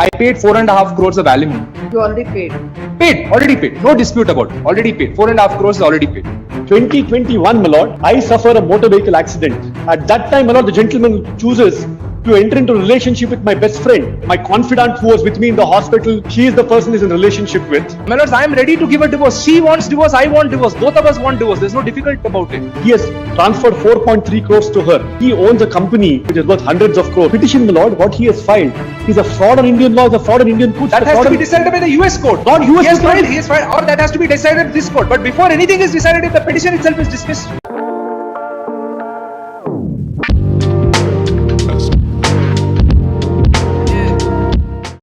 I paid 4.5 crores of alimony. You already paid. Already paid. No dispute about it. Already paid. 4.5 crores is already paid. 2021, my lord, I suffer a motor vehicle accident. At that time, my lord, the gentleman chooses to enter into a relationship with my best friend, my confidant who was with me in the hospital. She is the person he's in a relationship with. My lords, I am ready to give a divorce. She wants divorce, I want divorce. Both of us want divorce. There's no difficulty about it. He has transferred 4.3 crores to her. He owns a company which is worth hundreds of crores. Petition, my lord, what he has filed is a fraud on Indian law, is a fraud on Indian courts. That has to be decided by the US court. Not US He has court. filed, he has filed, or that has to be decided at this court. But before anything is decided, if the petition itself is dismissed.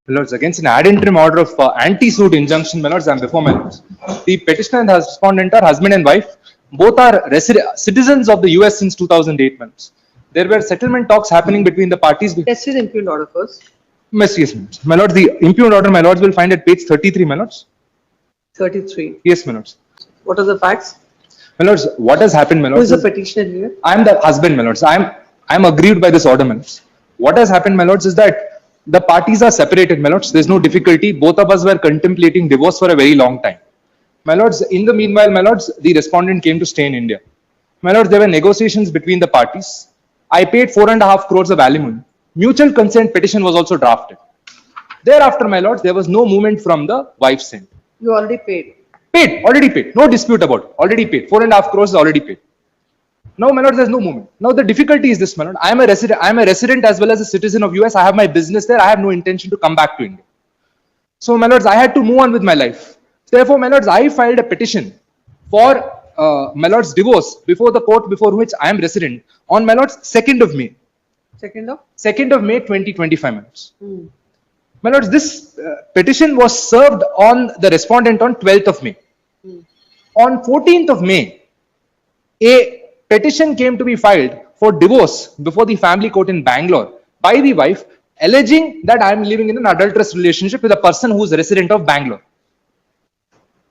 My lords, against an ad interim order of anti-suit injunction, my lords, I am before my lords. The petitioner and the respondent are husband and wife. Both are citizens of the US since 2008, my lords. There were settlement talks happening between the parties. Let's see the impugned order first. Yes, my lords, the impugned order, my lords, will find at page 33, my lords. 33. Yes, my lords. What are the facts? My lords, what has happened, my Who lords? is the petitioner here? I am the husband, my lords. I am aggrieved by this order, my lords. What has happened, my lords, is that the parties are separated, my lords. There's no difficulty. Both of us were contemplating divorce for a very long time. My lords, in the meanwhile, my lords, the respondent came to stay in India. My lords, there were negotiations between the parties. I paid 4.5 crores of alimony. Mutual consent petition was also drafted. Thereafter, my lords, there was no movement from the wife's end. You already paid. Already paid. No dispute about it. Already paid. 4.5 crores is already paid. Now, my lord, there's no movement. Now, the difficulty is this, my lord. I am a resident as well as a citizen of US. I have my business there. I have no intention to come back to India. So, my lords, I had to move on with my life. Therefore, my lords, I filed a petition for my lord's divorce before the court before which I am resident on my lord's 2nd of May. 2nd of May 2025, my lords. My lords, this petition was served on the respondent on 12th of May. On 14th of May, a petition came to be filed for divorce before the family court in Bangalore by the wife, alleging that I am living in an adulterous relationship with a person who is a resident of Bangalore,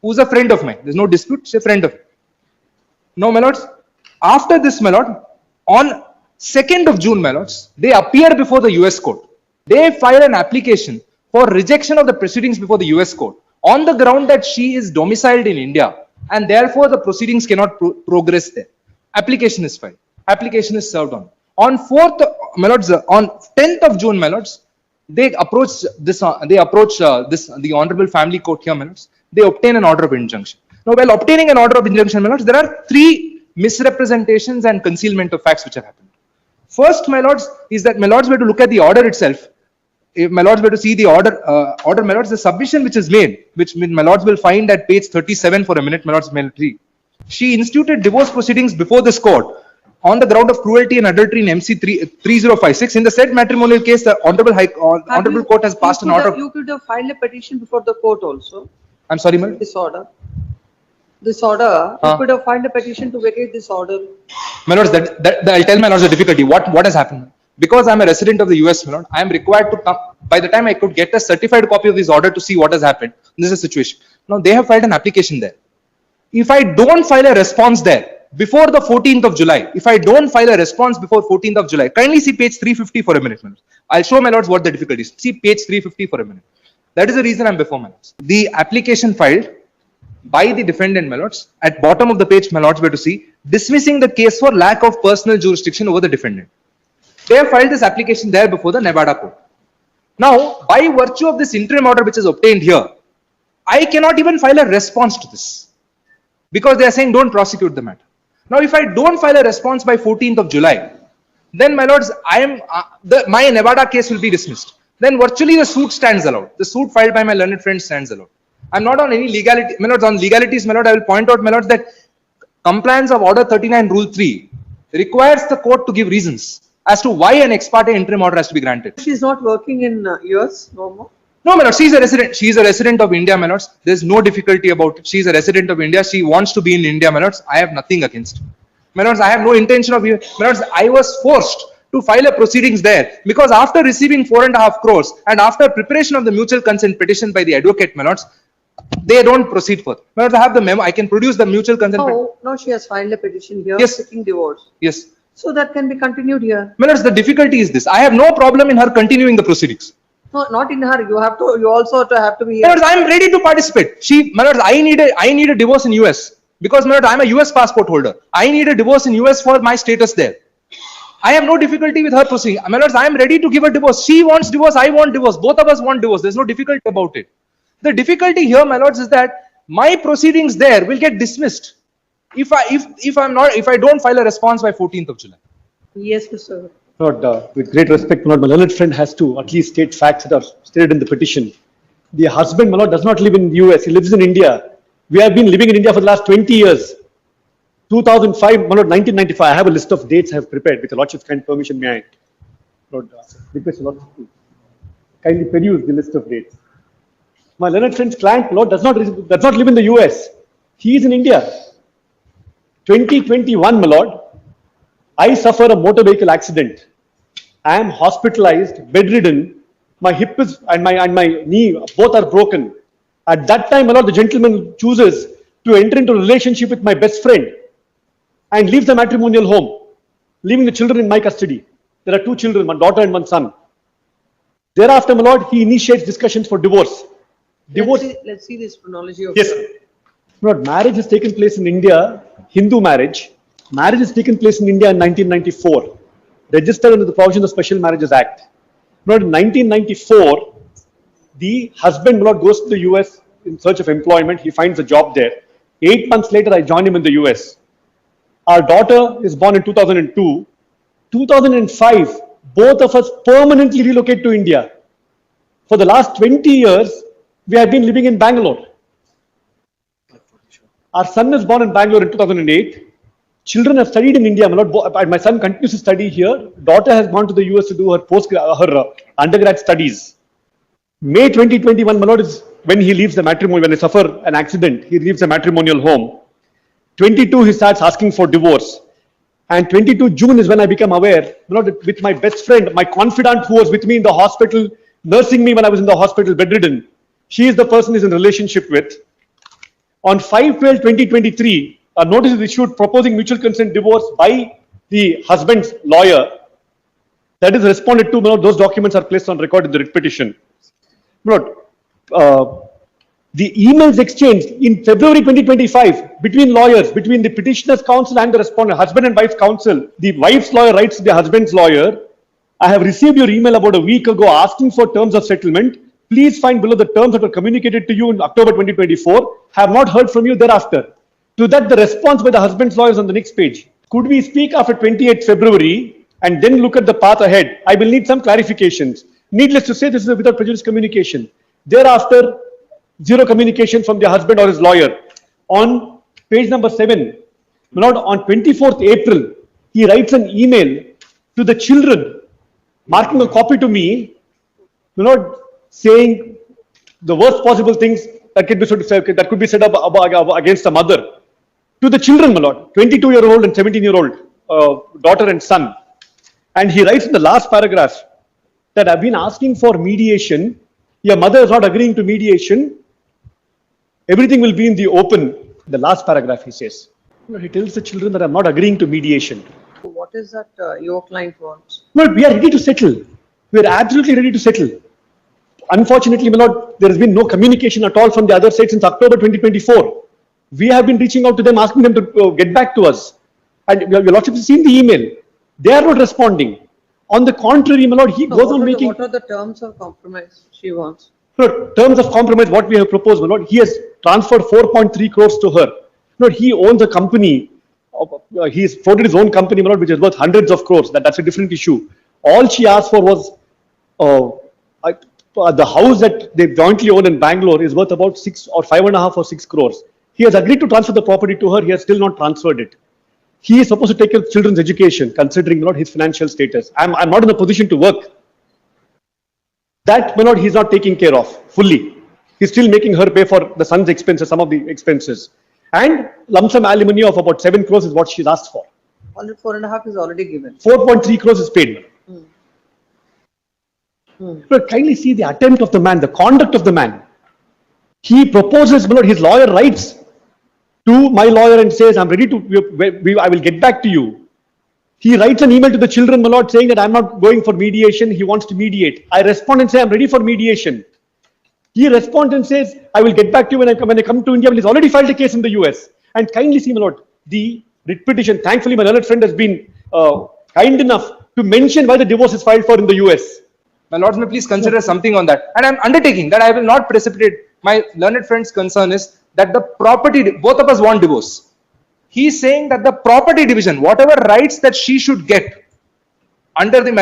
who is a friend of mine. There's no dispute, she's a friend of mine. Now, my lords, after this, my lord, on 2nd of June, my lords, they appear before the US court. They file an application for rejection of the proceedings before the US court on the ground that she is domiciled in India and therefore the proceedings cannot progress there. Application is filed. Application is served on. On 4th, my lords, on 10th of June, my lords, they approach this. The honorable family court here, my lords. They obtain an order of injunction. Now, while obtaining an order of injunction, my lords, there are 3 misrepresentations and concealment of facts which have happened. First, my lords, is that my lords were to look at the order itself. If my lords were to see the order, my lords, the submission which is made, which my lords will find at page 37 for a minute, my lords may read. She instituted divorce proceedings before this court on the ground of cruelty and adultery in MC 3056. In the said matrimonial case, the honorable court has passed an order. You could have filed a petition before the court also. I'm sorry, ma'am. This order. You could have filed a petition to vacate this order. My lords, I'll tell my lords the difficulty. What has happened? Because I'm a resident of the US, my lord, I am required to come. By the time I could get a certified copy of this order to see what has happened, this is a situation. Now, they have filed an application there. If I don't file a response there before the 14th of July, if I don't file a response before 14th of July, kindly see page 350 for a minute. I'll show my lords what the difficulty is. See page 350 for a minute. That is the reason I'm before my lords. The application filed by the defendant, my lords, at bottom of the page, my lords were to see, dismissing the case for lack of personal jurisdiction over the defendant. They have filed this application there before the Nevada court. Now, by virtue of this interim order which is obtained here, I cannot even file a response to this, because they are saying don't prosecute the matter. Now, if I don't file a response by 14th of July, then my lords, my Nevada case will be dismissed. Then virtually the suit stands allowed. The suit filed by my learned friend stands allowed. I'm not on any legality, my lords. On legalities, my lord, I will point out, my lords, that compliance of Order 39 Rule 3 requires the court to give reasons as to why an ex parte interim order has to be granted. She's not working in US no more. No, my lord, she is a resident. She is a resident of India, my lords. There is no difficulty about it. She is a resident of India. She wants to be in India, my lords. I have nothing against her. My lords, I have no intention of you. My lords, I was forced to file a proceedings there because after receiving 4.5 crores and after preparation of the mutual consent petition by the advocate, my lords, they don't proceed further. My lords, I have the memo. I can produce the mutual consent. No, she has filed a petition here seeking divorce. Yes. So that can be continued here. My lords, the difficulty is this. I have no problem in her continuing the proceedings. No, not in her. You have to, you also have to be My here. lords, I am ready to participate. My lords, I need a divorce in US because, my lord, I am a US passport holder. I need a divorce in US for my status there. I have no difficulty with her proceeding. My lords, I am ready to give a divorce. She wants divorce, I want divorce. Both of us want divorce. There's no difficulty about it. The difficulty here, my lords, is that my proceedings there will get dismissed if I don't file a response by 14th of July. Yes, Mr. Lord, with great respect, my lord, my learned friend has to at least state facts that are stated in the petition. The husband, my lord, does not live in the US. He lives in India. We have been living in India for the last 20 years. 2005, my lord, 1995. I have a list of dates I have prepared. With your lordship's kind permission, may I, Lord, request your lordship to kindly peruse the list of dates. My learned friend's client, Lord, does not live in the US. He is in India. 2021, my lord, I suffer a motor vehicle accident. I am hospitalized, bedridden. My hip is and my knee both are broken. At that time, my lord, the gentleman chooses to enter into a relationship with my best friend and leaves the matrimonial home, leaving the children in my custody. There are two children, one daughter and one son. Thereafter, my lord, he initiates discussions for divorce. Let's see this chronology of. Yes. Lord, marriage has taken place in India, Hindu marriage. Marriage has taken place in India in 1994, registered under the provisions of Special Marriages Act. Lord, in 1994, the husband, Lord, goes to the US in search of employment. He finds a job there. 8 months later, I join him in the US. Our daughter is born in 2002. 2005, both of us permanently relocate to India. For the last 20 years, we have been living in Bangalore. Our son is born in Bangalore in 2008. Children have studied in India. My son continues to study here. Daughter has gone to the US to do her undergrad studies. May 2021, my lord, is when he leaves the matrimony. When I suffer an accident, he leaves the matrimonial home. 22, he starts asking for divorce. And 22 June is when I become aware, my lord, with my best friend, my confidant who was with me in the hospital, nursing me when I was in the hospital bedridden. She is the person he's in relationship with. On 5/12/2023, a notice is issued proposing mutual consent divorce by the husband's lawyer. That is responded to. Those documents are placed on record in the writ petition. The emails exchanged in February 2025 between lawyers, between the petitioner's counsel and the respondent, husband and wife's counsel. The wife's lawyer writes to the husband's lawyer, I have received your email about a week ago asking for terms of settlement. Please find below the terms that were communicated to you in October 2024. Have not heard from you thereafter. To that, the response by the husband's lawyers on the next page. Could we speak after 28th February and then look at the path ahead? I will need some clarifications. Needless to say, this is without prejudice communication. Thereafter, zero communication from the husband or his lawyer. On page number 7, on 24th April, he writes an email to the children, marking a copy to me, saying the worst possible things that could be said against a mother. To the children, my lord, 22-year-old and 17-year-old daughter and son. And he writes in the last paragraph that I've been asking for mediation. Your mother is not agreeing to mediation. Everything will be in the open. The last paragraph, he says. He tells the children that I'm not agreeing to mediation. What is that your client wants? No, we are ready to settle. We are absolutely ready to settle. Unfortunately, my lord, there has been no communication at all from the other side since October 2024. We have been reaching out to them, asking them to get back to us. And your lordship has seen the email. They are not responding. On the contrary, my lord, he goes on making... What are the terms of compromise she wants? Terms of compromise, what we have proposed, my lord, he has transferred 4.3 crores to her. No, he owns a company. He has floated his own company, my lord, which is worth hundreds of crores. That's a different issue. All she asked for was the house that they jointly own in Bangalore is worth about 6 or 5.5 or 6 crores. He has agreed to transfer the property to her. He has still not transferred it. He is supposed to take care of children's education, considering not his financial status. I'm not in a position to work. That, my lord, he's not taking care of fully. He's still making her pay for the son's expenses, some of the expenses. And lump sum alimony of about 7 crores is what she's asked for. 4.5 is already given. 4.3 crores is paid. But kindly see the attempt of the man, the conduct of the man. He proposes, my lord, his lawyer writes to my lawyer and says, I'm ready to, I will get back to you. He writes an email to the children, my lord, saying that I'm not going for mediation. He wants to mediate. I respond and say, I'm ready for mediation. He responds and says, I will get back to you when I come to India. Well, he's already filed a case in the US. And kindly see, my lord, the writ petition. Thankfully, my learned friend has been kind enough to mention why the divorce is filed for in the US. My lords may please consider something on that. And I'm undertaking that I will not precipitate. My learned friend's concern is that the property, both of us want divorce. He's saying that the property division, whatever rights that she should get under the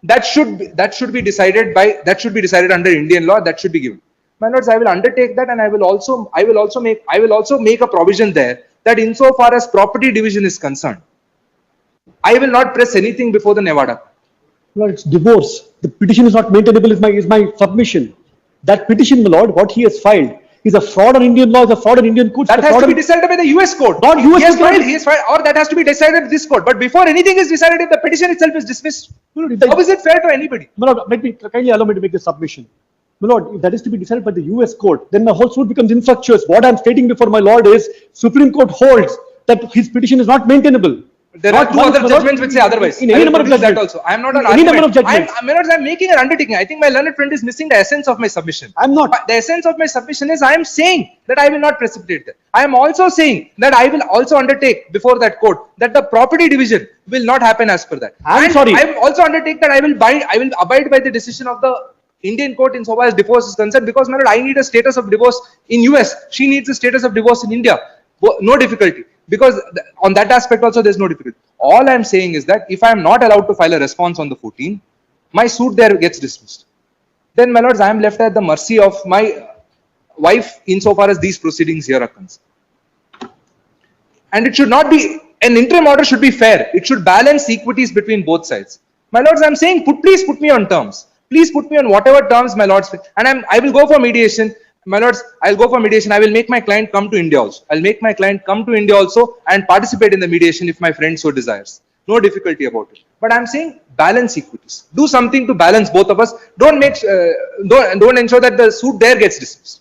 that should be decided under Indian law. That should be given. My lords, I will undertake that, and I will also make a provision there that insofar as property division is concerned, I will not press anything before the Nevada. Lord, it's divorce. The petition is not maintainable is my submission. That petition, my lord, what he has filed is a fraud on Indian law, is a fraud on Indian courts. That has to be decided by the US court. Not US court. He has filed, or that has to be decided by this court. But before anything is decided, if the petition itself is dismissed, how is it fair to anybody? My lord, kindly allow me to make this submission. My lord, if that is to be decided by the US court, then the whole suit becomes infructuous. What I am stating before my lord is, Supreme Court holds that his petition is not maintainable. There are two other judgments which say otherwise. In any number of judgments. That also. I am not an any argument. number of judgments. I'm making an undertaking. I think my learned friend is missing the essence of my submission. I'm not. The essence of my submission is I am saying that I will not precipitate that. I am also saying that I will also undertake before that court that the property division will not happen as per that. I'm sorry. I will also undertake that I will abide by the decision of the Indian court insofar as divorce is concerned, because my lord, I need a status of divorce in US. She needs a status of divorce in India. No difficulty. Because on that aspect also there's no difficulty. All I'm saying is that if I'm not allowed to file a response on the 14th, my suit there gets dismissed. Then, my lords, I am left at the mercy of my wife insofar as these proceedings here are concerned. And it should not be, an interim order should be fair. It should balance equities between both sides. My lords, I'm saying, please put me on terms. Please put me on whatever terms, my lords. And I will go for mediation. My lords, I'll go for mediation. I will make my client come to India also. I'll make my client come to India also and participate in the mediation if my friend so desires. No difficulty about it. But I'm saying balance equities. Do something to balance both of us. Don't ensure that the suit there gets dismissed.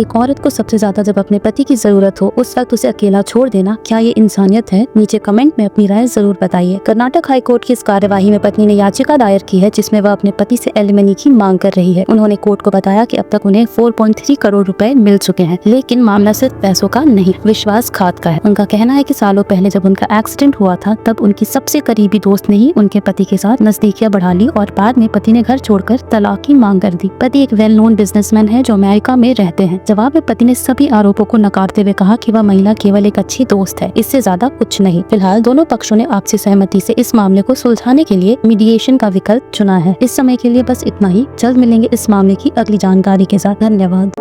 एक औरत को सबसे ज्यादा जब अपने पति की जरूरत हो उस वक्त उसे अकेला छोड़ देना, क्या ये इंसानियत है? नीचे कमेंट में अपनी राय जरूर बताइए। कर्नाटक हाई कोर्ट की इस कार्यवाही में पत्नी ने याचिका दायर की है जिसमें वह अपने पति से एलिमनी की मांग कर रही है। उन्होंने कोर्ट को बताया कि अब तक उन्हें 4.3 करोड़ रुपए मिल चुके हैं, लेकिन मामला सिर्फ पैसों का नहीं, विश्वासघात का है। उनका कहना है कि सालों पहले जब उनका एक्सीडेंट हुआ था तब उनकी सबसे करीबी दोस्त ने ही उनके पति के साथ नजदीकियां बढ़ा ली और बाद में पति ने घर छोड़कर तलाक की मांग कर दी। पति एक वेल नोन बिजनेसमैन है जो अमेरिका में रहते हैं। जवाब में पति ने सभी आरोपों को नकारते हुए कहा कि वह महिला केवल एक अच्छी दोस्त है, इससे ज्यादा कुछ नहीं। फिलहाल दोनों पक्षों ने आपसी सहमति से इस मामले को सुलझाने के लिए मीडिएशन का विकल्प चुना है। इस समय के लिए बस इतना ही। जल्द मिलेंगे इस मामले की अगली जानकारी के साथ। धन्यवाद।